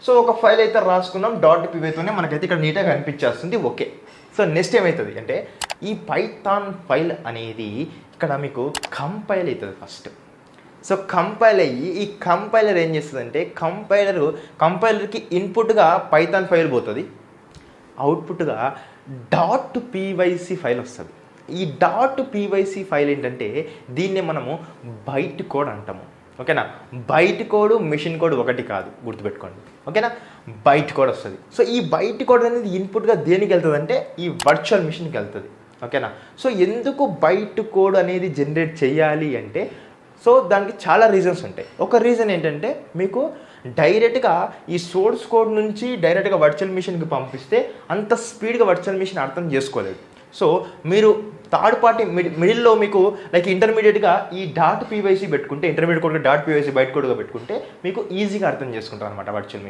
So ఒక file అయితే రాసుకున్నాం డాట్ పీవైతోనే మనకైతే ఇక్కడ నీట్గా కనిపించేస్తుంది. ఓకే. సో నెక్స్ట్ ఏమవుతుంది అంటే ఈ పైథాన్ ఫైల్ అనేది ఇక్కడ మీకు కంపైల్ అవుతుంది ఫస్ట్. సో కంపైల్ అయ్యి ఈ కంపైలర్ ఏం చేస్తుందంటే కంపైలర్కి ఇన్పుట్గా పైథాన్ ఫైల్ పోతుంది, అవుట్పుట్గా డాట్ పీవైసీ ఫైల్ వస్తుంది. ఈ డాట్ పీవైసీ ఫైల్ ఏంటంటే దీన్నే మనము బైట్ కోడ్ అంటాము. ఓకేనా, బైట్ కోడ్ మెషిన్ కోడ్ ఒకటి కాదు, గుర్తుపెట్టుకోండి. ఓకేనా, బైట్ కోడ్ వస్తుంది. సో ఈ బైట్ కోడ్ అనేది ఇన్పుట్గా దేనికి వెళ్తుంది అంటే ఈ వర్చువల్ మిషన్కి వెళ్తుంది. ఓకేనా, సో ఎందుకు బైట్ కోడ్ అనేది జనరేట్ చేయాలి అంటే సో దానికి చాలా రీజన్స్ ఉంటాయి. ఒక రీజన్ ఏంటంటే మీకు డైరెక్ట్గా ఈ సోర్స్ కోడ్ నుంచి డైరెక్ట్గా వర్చువల్ మిషన్కి పంపిస్తే అంత స్పీడ్గా వర్చువల్ మిషన్ అర్థం చేసుకోలేదు. సో మీరు థర్డ్ పార్టీ మిడిల్లో మీకు లైక్ ఇంటర్మీడియట్గా ఈ డాట్ పీవైసీ పెట్టుకుంటే, ఇంటర్మీడియట్ కోడ్గా డాట్ పీవైసీ బైట్ కోడ్గా పెట్టుకుంటే మీకు ఈజీగా అర్థం చేసుకుంటారు అనమాట వర్చువల్ మిషన్.